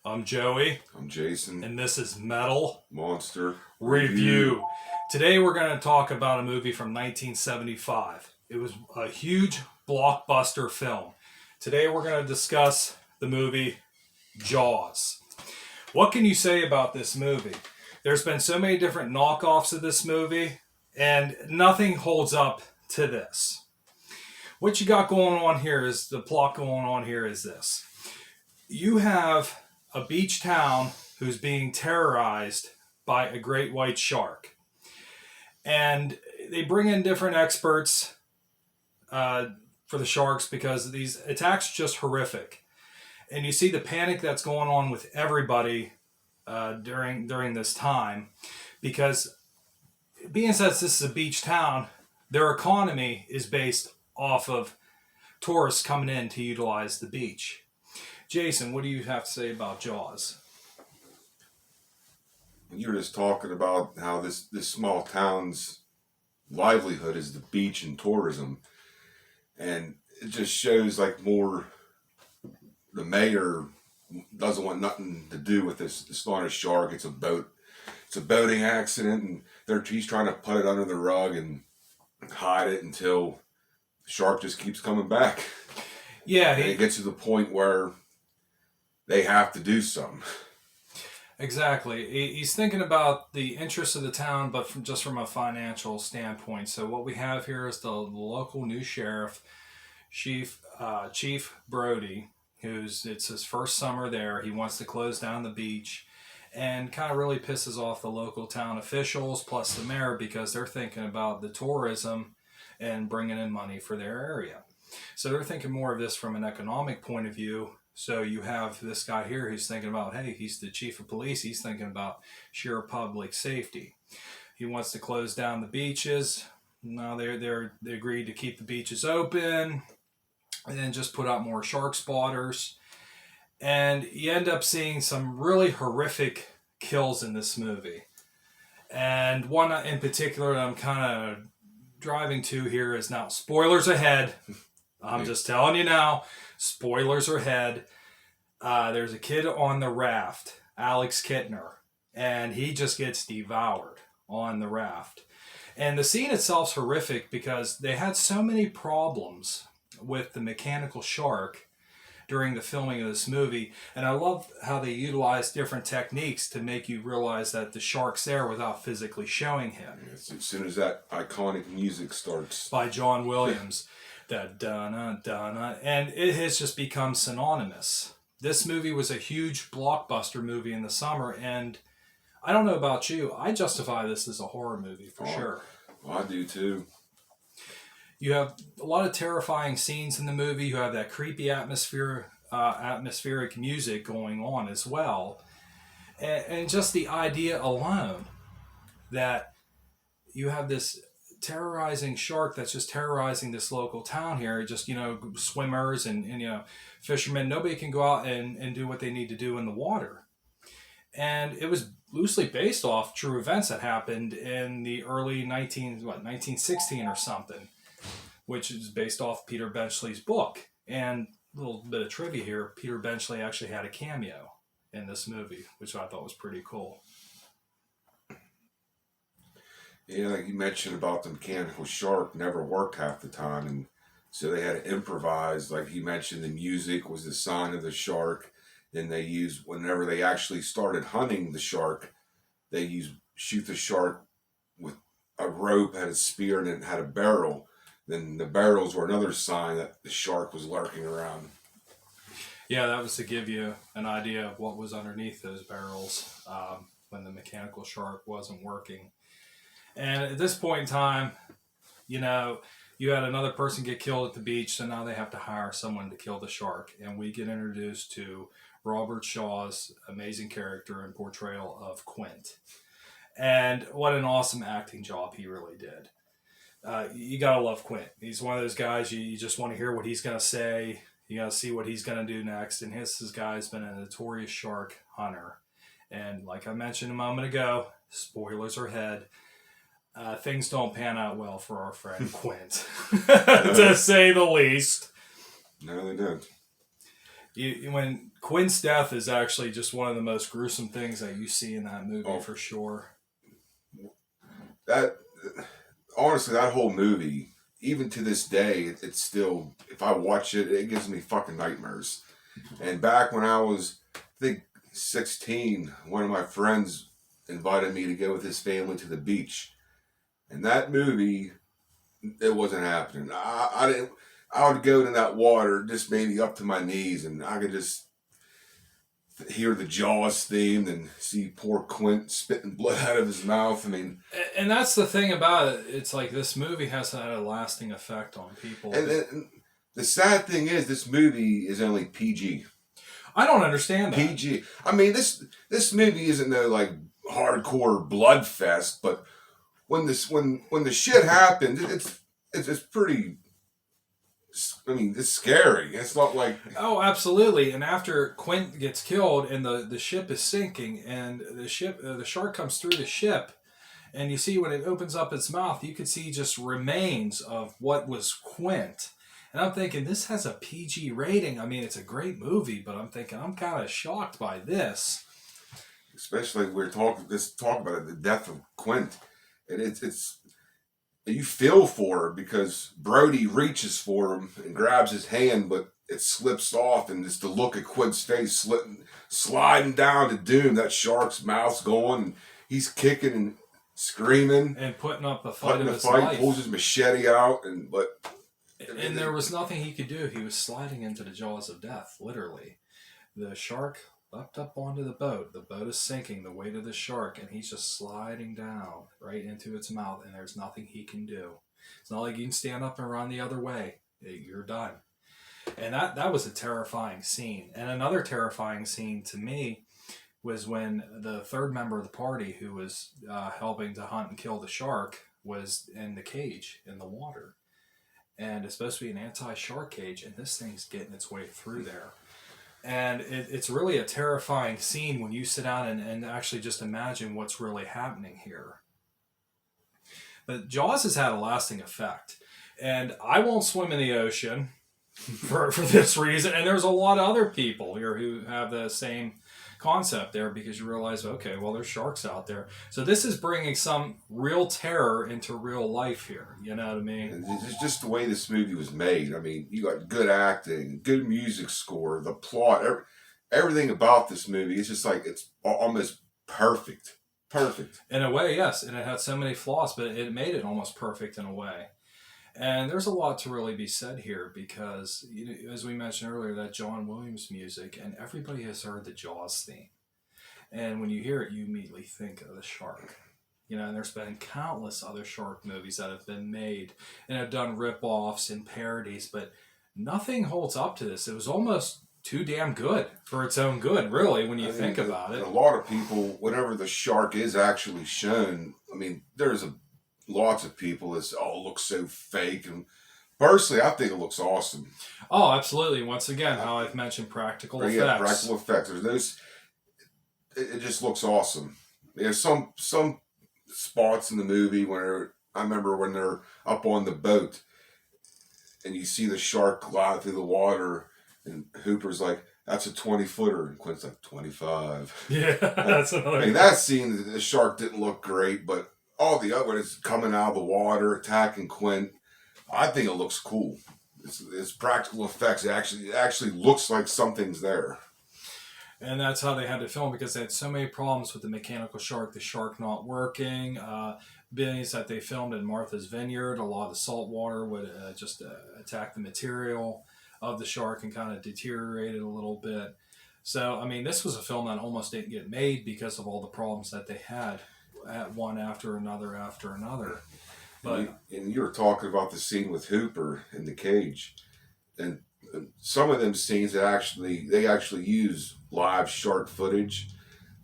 I'm Joey, I'm Jason. and this is Metal Monster Review. Today we're going to talk about a movie from 1975. It was a huge blockbuster film. Today we're going to discuss the movie Jaws. What can you say about this movie? There's been so many different knockoffs of this movie, and nothing holds up to this. What you got going on here is the plot going on here is this. You have a beach town who's being terrorized by a great white shark. And they bring in different experts for the sharks because these attacks are just horrific. And you see the panic that's going on with everybody during this time. Because being said this is a beach town, their economy is based off of tourists coming in to utilize the beach. Jason, what do you have to say about Jaws? You were just talking about how this small town's livelihood is the beach and tourism. And it just shows like more the mayor doesn't want nothing to do with this. It's not a shark, it's a boat. It's a boating accident and he's trying to put it under the rug and hide it until the shark just keeps coming back. Yeah, and it gets to the point where they have to do something. Exactly. He's thinking about the interests of the town, but from a financial standpoint. So what we have here is the local new sheriff, Chief Brody, it's his first summer there. He wants to close down the beach, and kind of really pisses off the local town officials plus the mayor because they're thinking about the tourism and bringing in money for their area. So they're thinking more of this from an economic point of view. So you have this guy here who's thinking about, hey, he's the chief of police. He's thinking about sheer public safety. He wants to close down the beaches. Now they agreed to keep the beaches open and then just put out more shark spotters. And you end up seeing some really horrific kills in this movie. And one in particular that I'm kind of driving to here is now, spoilers ahead. I'm just telling you now, spoilers are ahead. There's a kid on the raft, Alex Kittner, and he just gets devoured on the raft. And the scene itself's horrific because they had so many problems with the mechanical shark during the filming of this movie. And I love how they utilized different techniques to make you realize that the shark's there without physically showing him. As soon as that iconic music starts. By John Williams. That dun and it has just become synonymous. This movie was a huge blockbuster movie in the summer, and I don't know about you, I justify this as a horror movie for sure. Well, I do too. You have a lot of terrifying scenes in the movie. You have that creepy atmospheric music going on as well, and just the idea alone that you have this terrorizing shark that's just terrorizing this local town here. Just, swimmers and fishermen. Nobody can go out and do what they need to do in the water. And it was loosely based off true events that happened in the early 1916 or something, which is based off Peter Benchley's book. And a little bit of trivia here, Peter Benchley actually had a cameo in this movie, which I thought was pretty cool. Yeah, like you mentioned about the mechanical shark never worked half the time, and so they had to improvise. Like you mentioned, the music was the sign of the shark. Then they used, whenever they actually started hunting the shark, they shoot the shark with a rope, had a spear, and it had a barrel. Then the barrels were another sign that the shark was lurking around. Yeah, that was to give you an idea of what was underneath those barrels when the mechanical shark wasn't working. And at this point in time, you had another person get killed at the beach, so now they have to hire someone to kill the shark. And we get introduced to Robert Shaw's amazing character and portrayal of Quint. And what an awesome acting job he really did. You gotta love Quint. He's one of those guys you just want to hear what he's gonna say. You gotta see what he's gonna do next. And this guy's been a notorious shark hunter. And like I mentioned a moment ago, spoilers are ahead. Things don't pan out well for our friend Quint, to say the least. No, they don't. When Quinn's death is actually just one of the most gruesome things that you see in that movie Oh, for sure. that honestly, that whole movie, even to this day, it's still. If I watch it, it gives me fucking nightmares. And back when I was, I think, 16, one of my friends invited me to go with his family to the beach, and that movie, it wasn't happening. I didn't. I would go in that water just maybe up to my knees, and I could just hear the Jaws theme and see poor Quint spitting blood out of his mouth. I mean, And that's the thing about it. It's like this movie has had a lasting effect on people. and the sad thing is, this movie is only PG. I don't understand that. PG. I mean, this movie isn't no like hardcore blood fest, but when the shit happens, it's pretty. I mean, it's scary. It's not like Oh, absolutely. And after Quint gets killed and the ship is sinking and the shark comes through the ship and you see when it opens up its mouth, you can see just remains of what was Quint. And I'm thinking this has a PG rating. I mean, it's a great movie, but I'm thinking I'm kind of shocked by this. especially we're talking. Let's talk about it. The death of Quint, and it's you feel for her because Brody reaches for him and grabs his hand, but it slips off, and it's the look at Quint's face sliding down to doom. That shark's mouth's going, and he's kicking and screaming, And putting up the fight putting of the his fight, life. pulls his machete out, And there was nothing he could do. He was sliding into the jaws of death, literally. The shark leapt up onto the boat. The boat is sinking, the weight of the shark, and he's just sliding down right into its mouth, and there's nothing he can do. It's not like you can stand up and run the other way. You're done. And that was a terrifying scene. And another terrifying scene to me was when the third member of the party who was helping to hunt and kill the shark was in the cage in the water. And it's supposed to be an anti-shark cage, and this thing's getting its way through there. And it's really a terrifying scene when you sit down and actually just imagine what's really happening here. But Jaws has had a lasting effect. And I won't swim in the ocean for this reason. And there's a lot of other people here who have the same concept there because you realize, okay, well, there's sharks out there. So this is bringing some real terror into real life here. You know what I mean? and it's just the way this movie was made. I mean, you got good acting, good music score, the plot, everything about this movie. It's just like it's almost perfect, perfect. In a way, yes. And it had so many flaws, but it made it almost perfect in a way. And there's a lot to really be said here because, as we mentioned earlier, that John Williams music, and everybody has heard the Jaws theme. And when you hear it, you immediately think of the shark. And there's been countless other shark movies that have been made and have done rip-offs and parodies, but nothing holds up to this. It was almost too damn good for its own good, really, when you think about it. And a lot of people, whenever the shark is actually shown, I mean, there's lots of people that say, "Oh, it looks so fake." And personally, I think it looks awesome. Oh, absolutely. Once again, how I've mentioned practical effects. Yeah, practical effects. There's those. It just looks awesome. There's some spots in the movie where I remember when they're up on the boat and you see the shark glide through the water, and Hooper's like, "That's a 20-footer," and Quint's like, 25. Yeah, that's another. I mean, that scene, the shark didn't look great, but all the other ones coming out of the water, attacking Quint, I think it looks cool. It's practical effects. It actually looks like something's there. And that's how they had to film because they had so many problems with the mechanical shark, the shark not working. Beings that they filmed in Martha's Vineyard, a lot of the salt water would just attack the material of the shark and kind of deteriorate it a little bit. So, I mean, this was a film that almost didn't get made because of all the problems that they had at one after another after another. But and you were talking about the scene with Hooper in the cage, and some of them scenes they actually use live shark footage,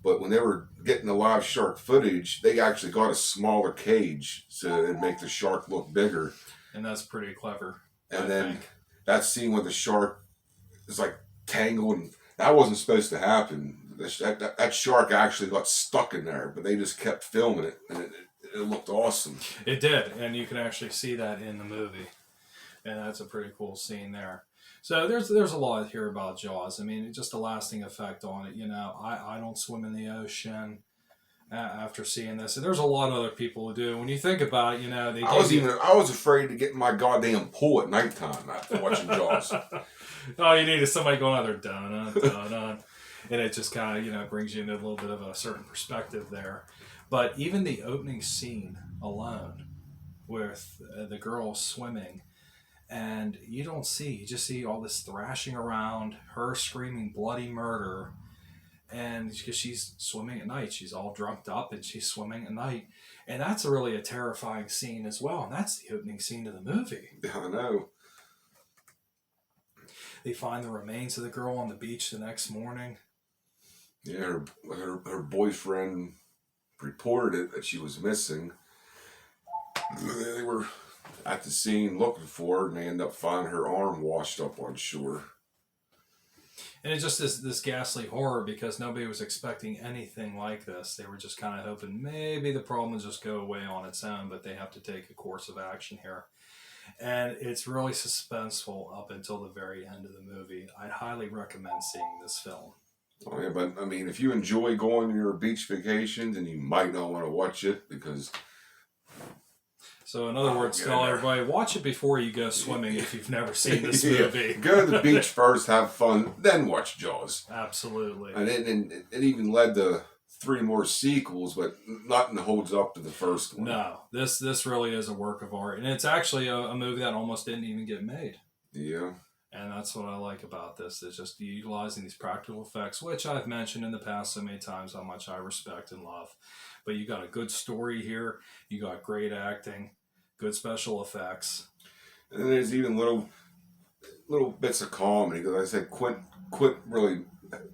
but when they were getting the live shark footage, they actually got a smaller cage so it'd make the shark look bigger. And that's pretty clever. And then that scene where the shark is like tangled, and that wasn't supposed to happen. That shark actually got stuck in there, but they just kept filming it, and it looked awesome. It did, and you can actually see that in the movie. And that's a pretty cool scene there. So there's a lot here about Jaws. I mean, just a lasting effect on it. I don't swim in the ocean after seeing this, and there's a lot of other people who do. When you think about it, they gave you. I was afraid to get in my goddamn pool at nighttime after watching Jaws. All you need is somebody going out there, dun dun dun, and it just kind of brings you into a little bit of a certain perspective there. But even the opening scene alone, with the girl swimming, and you just see all this thrashing around, her screaming bloody murder, and because she's swimming at night, she's all drunked up and she's swimming at night, and that's really a terrifying scene as well, and that's the opening scene of the movie. I know. They find the remains of the girl on the beach the next morning. Yeah, her boyfriend reported it that she was missing. They were at the scene looking for her, and they end up finding her arm washed up on shore. And it's just this ghastly horror because nobody was expecting anything like this. They were just kind of hoping maybe the problem will just go away on its own, but they have to take a course of action here. And it's really suspenseful up until the very end of the movie. I'd highly recommend seeing this film. Oh yeah, but I mean, if you enjoy going on your beach vacation, then you might not want to watch it because. So in other words, tell everybody, watch it before you go swimming if you've never seen this movie. Go to the beach first, have fun, then watch Jaws. Absolutely. And it even led to 3 more sequels, but nothing holds up to the first one. No, this really is a work of art. And it's actually a movie that almost didn't even get made. Yeah. And that's what I like about this. It's just utilizing these practical effects, which I've mentioned in the past so many times how much I respect and love. But you got a good story here. You got great acting, good special effects. And there's even little bits of comedy. Because I said Quint really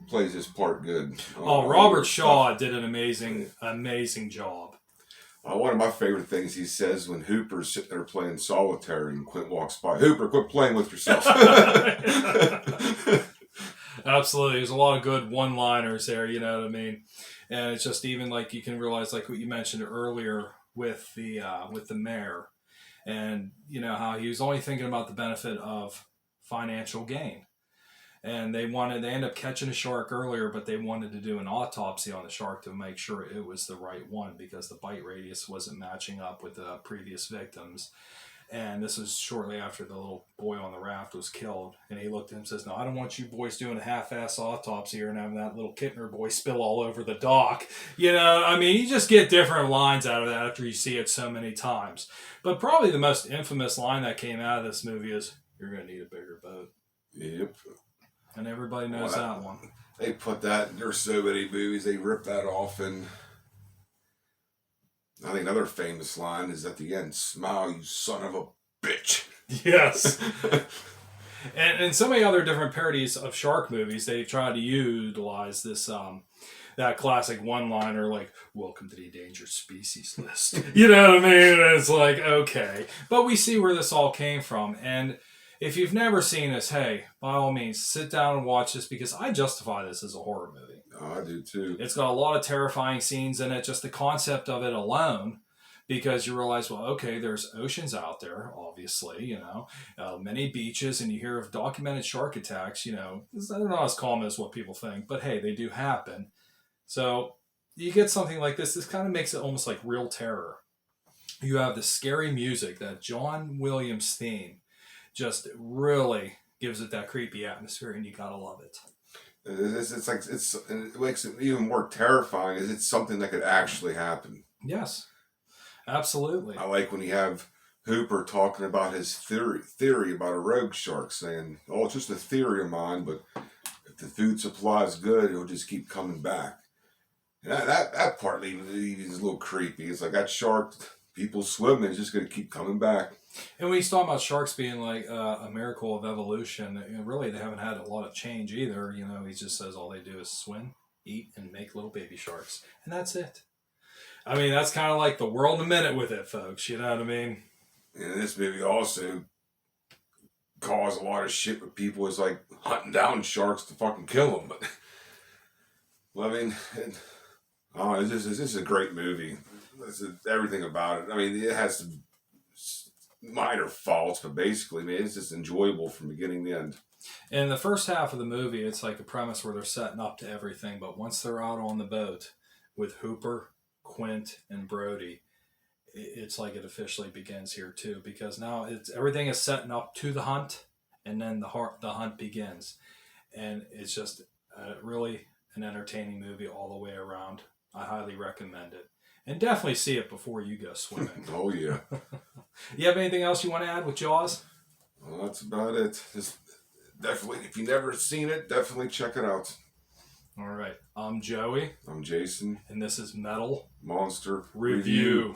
plays his part good. Robert Shaw did an amazing job. One of my favorite things he says when Hooper's sitting there playing solitaire and Quint walks by, Hooper, quit playing with yourself. Absolutely. There's a lot of good one-liners there, you know what I mean? And it's just even like you can realize like what you mentioned earlier with the mayor and how he was only thinking about the benefit of financial gain. And they end up catching a shark earlier, but they wanted to do an autopsy on the shark to make sure it was the right one because the bite radius wasn't matching up with the previous victims. And this was shortly after the little boy on the raft was killed. And he looked at him and says, "No, I don't want you boys doing a half-ass autopsy here and having that little Kittner boy spill all over the dock." You just get different lines out of that after you see it so many times. But probably the most infamous line that came out of this movie is, "You're going to need a bigger boat." Yep. And everybody knows that one. They put that, there's so many movies, they rip that off, and I think another famous line is at the end, "Smile, you son of a bitch." Yes. and so many other different parodies of shark movies, they've tried to utilize this, that classic one-liner like, "Welcome to the endangered species list." You know what I mean? And it's like, okay. But we see where this all came from, and if you've never seen this, hey, by all means, sit down and watch this because I justify this as a horror movie. Oh, I do too. It's got a lot of terrifying scenes in it, just the concept of it alone, because you realize, well, okay, there's oceans out there, obviously, many beaches, and you hear of documented shark attacks, they're not as common as what people think, but hey, they do happen. So you get something like this kind of makes it almost like real terror. You have the scary music, that John Williams theme, just really gives it that creepy atmosphere, and you gotta love it. It makes it even more terrifying. Is it's something that could actually happen? Yes, absolutely. I like when you have Hooper talking about his theory about a rogue shark, saying, "Oh, it's just a theory of mine, but if the food supply is good, it'll just keep coming back." And that part even is a little creepy. It's like that shark, people swimming, is just going to keep coming back. And when he's talking about sharks being like a miracle of evolution, really they haven't had a lot of change either. He just says all they do is swim, eat, and make little baby sharks. And that's it. I mean, that's kind of like the world in a minute with it, folks. You know what I mean? And this movie also caused a lot of shit with people. It's like hunting down sharks to fucking kill them. But, well, I mean, this is a great movie. Everything about it. I mean, it has minor faults, but basically, man, it's just enjoyable from beginning to end. In the first half of the movie, it's like a premise where they're setting up to everything, but once they're out on the boat with Hooper, Quint, and Brody, it's like it officially begins here too, because now it's everything is setting up to the hunt, and then the hunt begins, and it's just really an entertaining movie all the way around. I highly recommend it, and definitely see it before you go swimming. Oh yeah. You have anything else you want to add with Jaws? Well, that's about it. Just definitely, if you've never seen it, definitely check it out. All right, I'm Joey, I'm Jason. and this is Metal Monster Review.